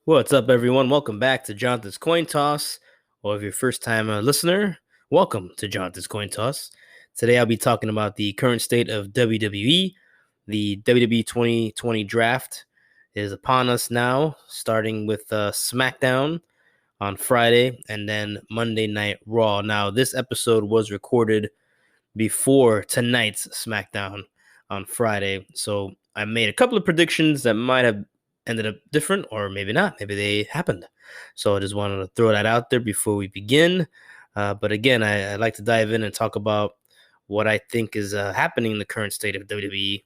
What's up, everyone? Welcome back to Jonathan's Coin Toss. Or if you're a first time listener, welcome to Jonathan's Coin Toss. Today, I'll be talking about the current state of WWE. The WWE 2020 draft is upon us now, starting with SmackDown on Friday and then Monday Night Raw. Now, this episode was recorded before tonight's SmackDown on Friday. So I made a couple of predictions that might have ended up different, or maybe not. Maybe they happened. So I just wanted to throw that out there before we begin. But again, I'd like to dive in and talk about what I think is happening in the current state of WWE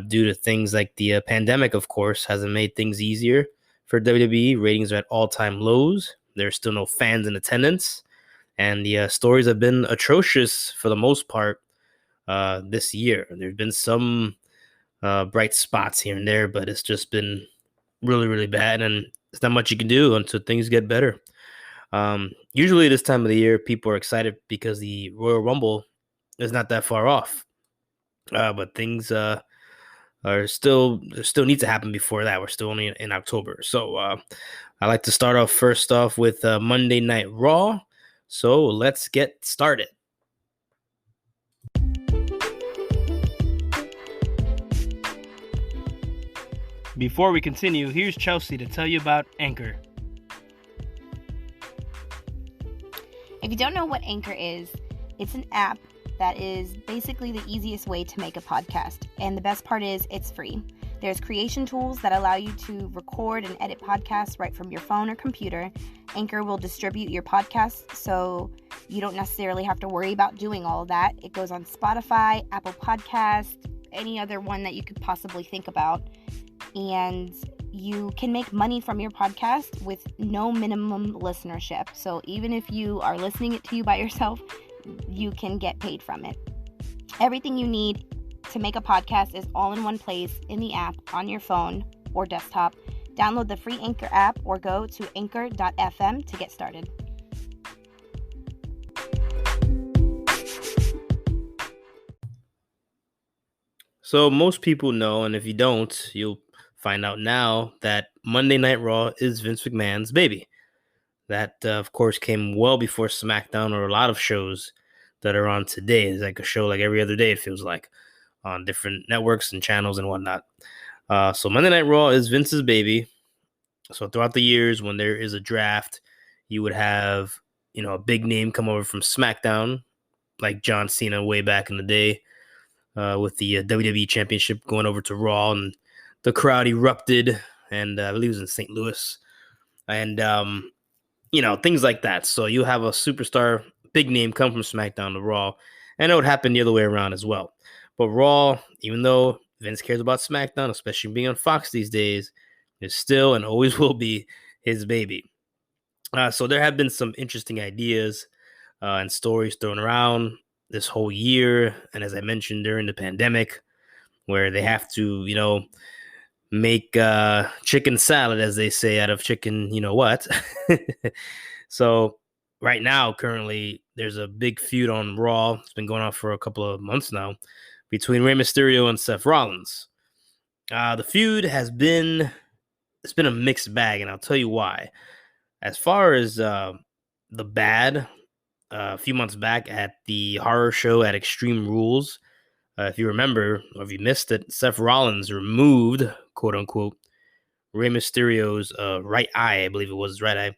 due to things like the pandemic, of course, hasn't made things easier for WWE. Ratings are at all-time lows. There's still no fans in attendance. And the stories have been atrocious for the most part this year. There's been some bright spots here and there, but it's just been really, really bad. And there's not much you can do until things get better. Usually, this time of the year, people are excited because the Royal Rumble is not that far off. But things are still need to happen before that. We're still only in October. So I like to start off first off with Monday Night Raw. So let's get started. Before we continue, here's Chelsea to tell you about Anchor. If you don't know what Anchor is, it's an app that is basically the easiest way to make a podcast. And the best part is it's free. There's creation tools that allow you to record and edit podcasts right from your phone or computer. Anchor will distribute your podcast, so you don't necessarily have to worry about doing all of that. It goes on Spotify, Apple Podcasts, any other one that you could possibly think about. And you can make money from your podcast with no minimum listenership. So even if you are listening it to you by yourself, you can get paid from it. Everything you need to make a podcast is all in one place in the app on your phone or desktop. Download the free Anchor app or go to anchor.fm to get started. So most people know, and if you don't, you'll find out now that Monday Night Raw is Vince McMahon's baby. That, of course, came well before SmackDown or a lot of shows that are on today. It's like a show like every other day, it feels like, on different networks and channels and whatnot. So Monday Night Raw is Vince's baby. So throughout the years, when there is a draft, you would have, a big name come over from SmackDown, like John Cena way back in the day, with the WWE Championship going over to Raw, and the crowd erupted, and I believe it was in St. Louis, and things like that. So you have a superstar, big name come from SmackDown to Raw, and it would happen the other way around as well. But Raw, even though Vince cares about SmackDown, especially being on Fox these days, is still and always will be his baby. So there have been some interesting ideas and stories thrown around this whole year, and as I mentioned during the pandemic, where they have to, make chicken salad, as they say, out of chicken, what. So right now, currently, there's a big feud on Raw. It's been going on for a couple of months now between Rey Mysterio and Seth Rollins. The feud it's been a mixed bag, and I'll tell you why. As far as the bad, a few months back at the horror show at Extreme Rules, if you remember, or if you missed it, Seth Rollins removed, quote unquote, Rey Mysterio's right eye, I believe it was his right eye,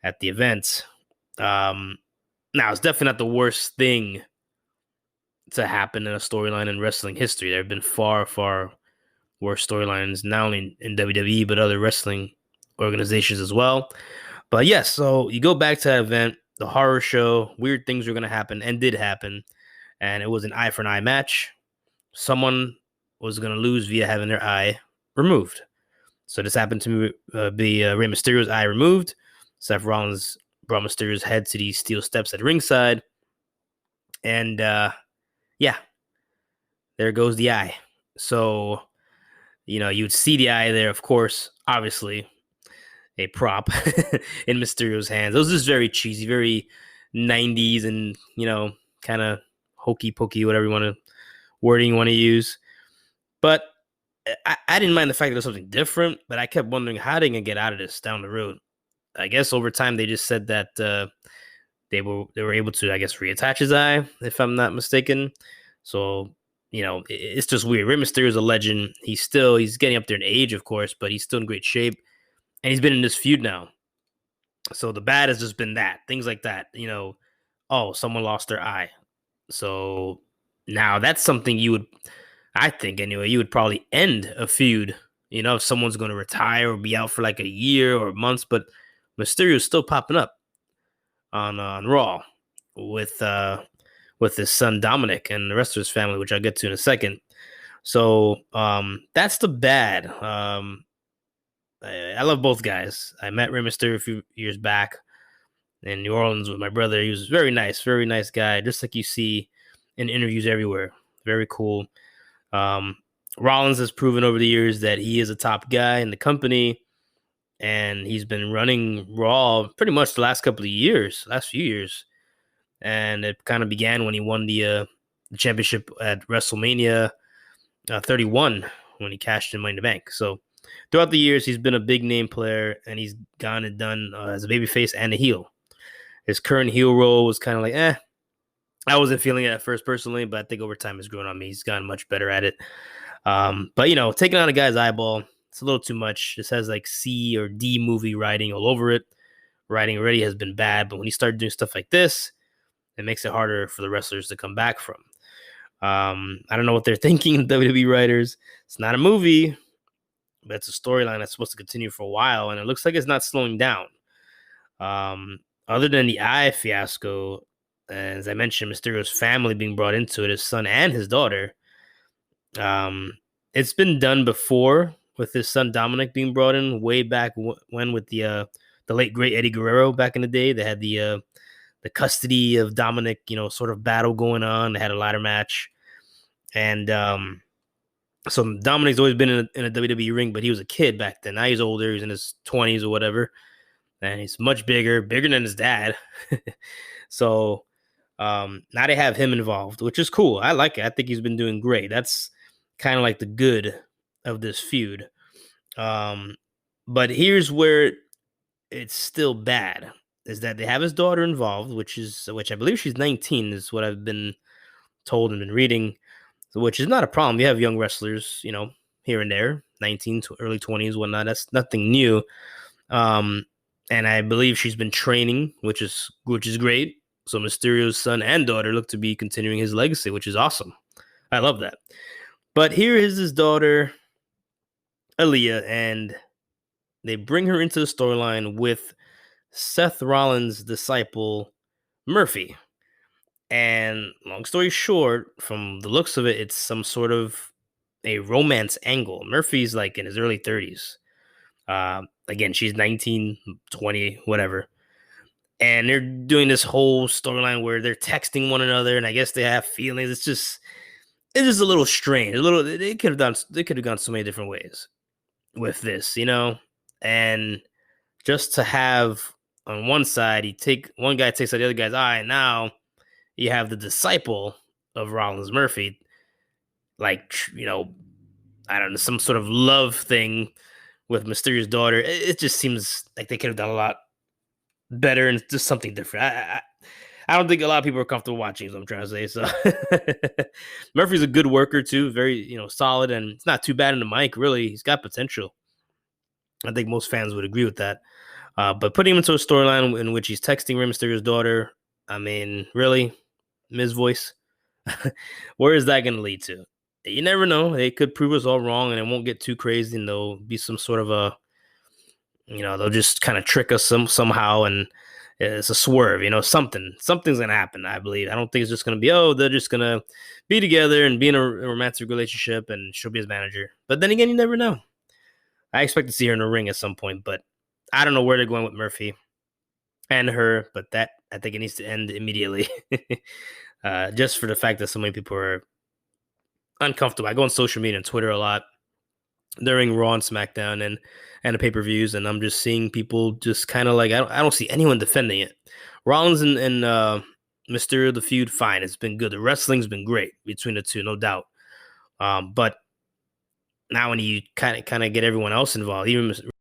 at the event. Now, it's definitely not the worst thing to happen in a storyline in wrestling history. There have been far, far worse storylines, not only in WWE, but other wrestling organizations as well. But yes, so you go back to that event, the horror show, weird things were going to happen and did happen. And it was an eye for an eye match. Someone was going to lose via having their eye removed. So this happened to be Rey Mysterio's eye removed. Seth Rollins brought Mysterio's head to these steel steps at ringside. And there goes the eye. So, you'd see the eye there, of course, obviously, a prop in Mysterio's hands. It was just very cheesy, very 90s and, kind of hokey pokey, whatever wording you want to use. But I didn't mind the fact that there's something different, but I kept wondering how they can get out of this down the road. I guess over time they just said that they were able to, I guess, reattach his eye, if I'm not mistaken. So it's just weird. Rey Mysterio is a legend. He's getting up there in age, of course, but he's still in great shape, and he's been in this feud now. So the bad has just been that things like that. Oh, someone lost their eye. So now that's something you would, I think anyway, you would probably end a feud. If someone's going to retire or be out for like a year or months, but Mysterio's still popping up on Raw with with his son Dominic and the rest of his family, which I'll get to in a second. So that's the bad. I love both guys. I met Rey Mysterio a few years back in New Orleans with my brother. He was very nice guy, just like you see in interviews everywhere. Very cool. Um, Rollins has proven over the years that he is a top guy in the company, and he's been running Raw pretty much the last last few years. And it kind of began when he won the championship at WrestleMania 31 when he cashed in Money in the Bank. So throughout the years, he's been a big name player, and he's gone and done as a babyface and a heel. His current heel role was kind of like, I wasn't feeling it at first personally, but I think over time it's grown on me. He's gotten much better at it. But taking on a guy's eyeball, it's a little too much. This has like C or D movie writing all over it. Writing already has been bad, but when you start doing stuff like this, it makes it harder for the wrestlers to come back from. I don't know what they're thinking, WWE writers. It's not a movie, but it's a storyline that's supposed to continue for a while, and it looks like it's not slowing down. Other than the eye fiasco, as I mentioned, Mysterio's family being brought into it, his son and his daughter. It's been done before with his son Dominic being brought in way back when with the late great Eddie Guerrero back in the day. They had the custody of Dominic, sort of battle going on. They had a ladder match, and so Dominic's always been in a WWE ring, but he was a kid back then. Now he's older; he's in his 20s or whatever, and he's much bigger than his dad. So now they have him involved, which is cool. I like it. I think he's been doing great. That's kind of like the good of this feud. But here's where it's still bad is that they have his daughter involved, which I believe she's 19 is what I've been told and been reading, which is not a problem. You have young wrestlers, here and there, 19 to early 20s, whatnot. That's nothing new. And I believe she's been training, which is great. So Mysterio's son and daughter look to be continuing his legacy, which is awesome. I love that. But here is his daughter, Aaliyah, and they bring her into the storyline with Seth Rollins' disciple, Murphy. And long story short, from the looks of it, it's some sort of a romance angle. Murphy's like in his early 30s. Again, she's 19, 20, whatever. And they're doing this whole storyline where they're texting one another, and I guess they have feelings. It's just a little strange. They could have gone so many different ways with this, and just to have on one side, one guy takes out the other guy's eye, and now you have the disciple of Rollins, Murphy, like I don't know, some sort of love thing with Mysterio's daughter. It just seems like they could have done a lot better and just something different. I don't think a lot of people are comfortable watching, is what I'm trying to say. So Murphy's a good worker too, very solid, and it's not too bad in the mic. Really, he's got potential. I think most fans would agree with that. But putting him into a storyline in which he's texting Rey Mysterio's daughter, I mean, really, Miz voice, where is that going to lead to? You never know. They could prove us all wrong, and it won't get too crazy, and there'll be some sort of they'll just kind of trick us somehow, and it's a swerve. Something's gonna happen. I believe. I don't think it's just gonna be they're just gonna be together and be in a romantic relationship, and she'll be his manager. But then again, you never know. I expect to see her in a ring at some point, but I don't know where they're going with Murphy and her. But that I think it needs to end immediately, just for the fact that so many people are uncomfortable. I go on social media and Twitter a lot during Raw and SmackDown and the pay-per-views, and I'm just seeing people just kind of like I don't see anyone defending it. Rollins and Mysterio, the feud, fine, it's been good. The wrestling's been great between the two, no doubt. But now when you kind of get everyone else involved, even